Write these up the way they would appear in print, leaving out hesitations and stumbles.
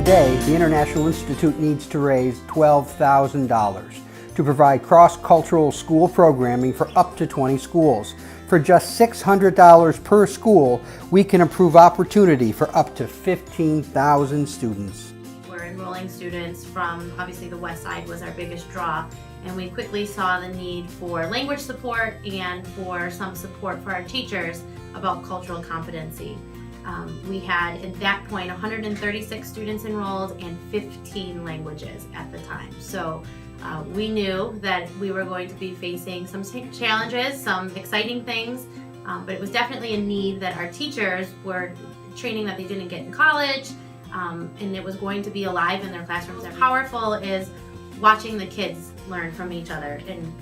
Today, the International Institute needs to raise $12,000 to provide cross-cultural school programming for up to 20 schools. For just $600 per school, we can improve opportunity for up to 15,000 students. We're enrolling students from, obviously the West Side was our biggest draw, and we quickly saw the need for language support and for some support for our teachers about cultural competency. We had, at that point, 136 students enrolled and 15 languages at the time. So we knew that we were going to be facing some challenges, some exciting things, but it was definitely a need that our teachers were training that they didn't get in college, and it was going to be alive in their classrooms. And powerful is watching the kids learn from each other and,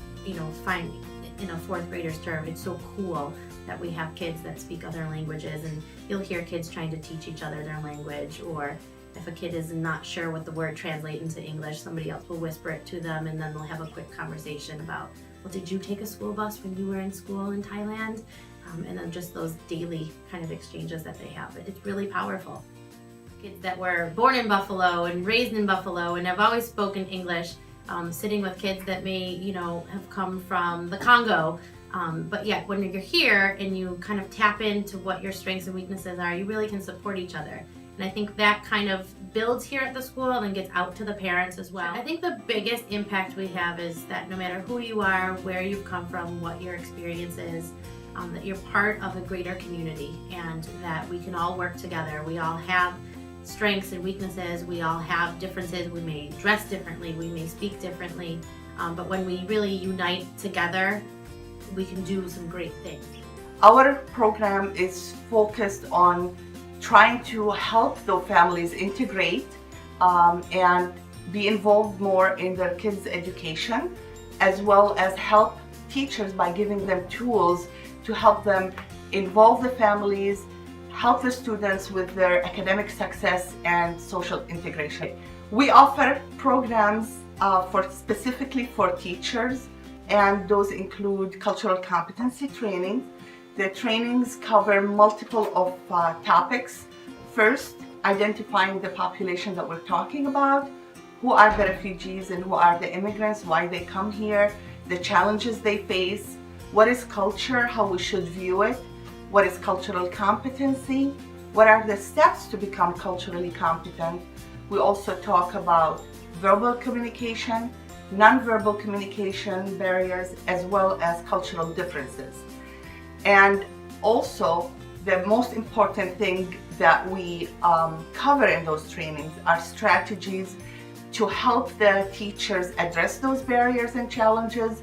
find in a fourth grader's term, it's so cool that we have kids that speak other languages, and you'll hear kids trying to teach each other their language, or if a kid is not sure what the word translates into English, somebody else will whisper it to them, and then they'll have a quick conversation about, well, did you take a school bus when you were in school in Thailand? And then just those daily kind of exchanges that they have. It's really powerful. Kids that were born in Buffalo and raised in Buffalo and have always spoken English, sitting with kids that may, have come from the Congo, but yet when you're here and you kind of tap into what your strengths and weaknesses are, you really can support each other. And I think that kind of builds here at the school and gets out to the parents as well. I think the biggest impact we have is that no matter who you are, where you've come from, what your experience is, that you're part of a greater community and that we can all work together. We all have strengths and weaknesses, we all have differences, we may dress differently, we may speak differently, but when we really unite together, we can do some great things. Our program is focused on trying to help the families integrate and be involved more in their kids' education, as well as help teachers by giving them tools to help them involve the families, help the students with their academic success and social integration. We offer programs specifically for teachers, and those include cultural competency training. The trainings cover multiple of topics. First, identifying the population that we're talking about, who are the refugees and who are the immigrants, why they come here, the challenges they face, what is culture, how we should view it, what is cultural competency, what are the steps to become culturally competent. We also talk about verbal communication, non-verbal communication barriers, as well as cultural differences. And also, the most important thing that we cover in those trainings are strategies to help the teachers address those barriers and challenges,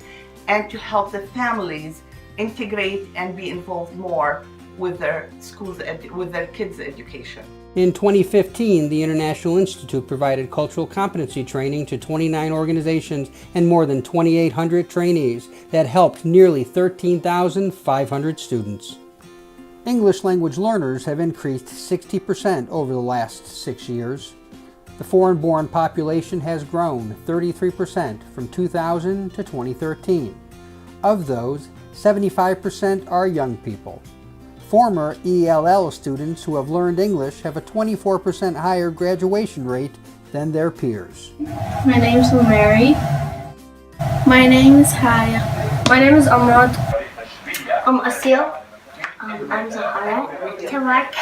and to help the families integrate and be involved more with their schools, with their kids' education. In 2015, the International Institute provided cultural competency training to 29 organizations and more than 2,800 trainees that helped nearly 13,500 students. English language learners have increased 60% over the last 6 years. The foreign-born population has grown 33% from 2000 to 2013. Of those, 75% are young people. Former ELL students who have learned English have a 24% higher graduation rate than their peers. My name is Mary. My name is Haya. My name is Ahmad. I'm Asil. I'm Zahara. Tarak.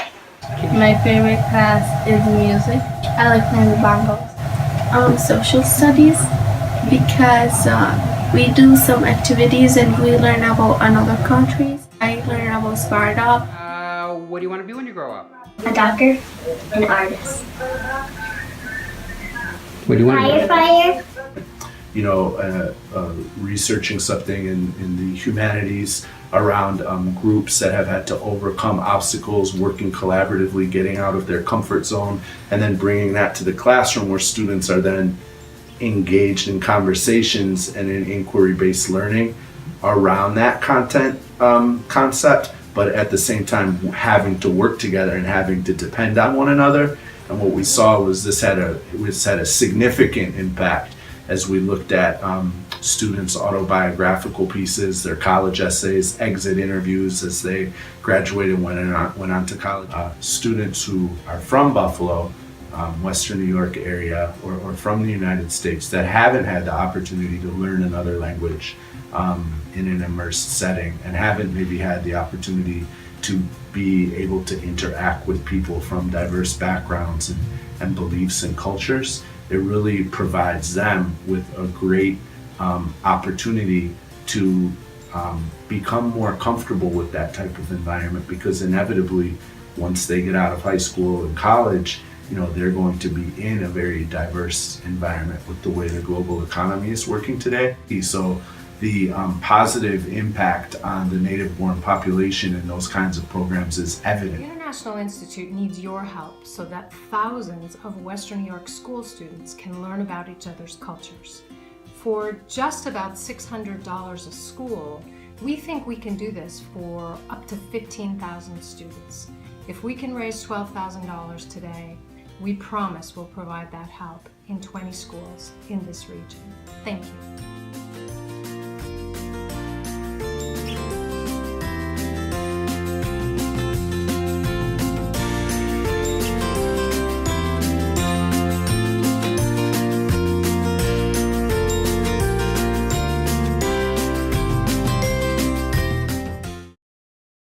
My favorite class is music. I like playing the bongos. Social studies, because we do some activities and we learn about another countries. I learn about startup. What do you want to be when you grow up? A doctor, an artist. What do you want to be? Firefighter. Researching something in the humanities around groups that have had to overcome obstacles, working collaboratively, getting out of their comfort zone, and then bringing that to the classroom where students are then engaged in conversations and in inquiry-based learning around that concept, but at the same time having to work together and having to depend on one another. And what we saw was this had a significant impact as we looked at students' autobiographical pieces, their college essays, exit interviews as they graduated and went on to college. Students who are from Buffalo Western New York area or from the United States that haven't had the opportunity to learn another language in an immersed setting and haven't maybe had the opportunity to be able to interact with people from diverse backgrounds and beliefs and cultures. It really provides them with a great opportunity to become more comfortable with that type of environment, because inevitably once they get out of high school and college, they're going to be in a very diverse environment with the way the global economy is working today. So the positive impact on the native-born population in those kinds of programs is evident. The International Institute needs your help so that thousands of Western New York school students can learn about each other's cultures. For just about $600 a school, we think we can do this for up to 15,000 students. If we can raise $12,000 today, we promise we'll provide that help in 20 schools in this region. Thank you.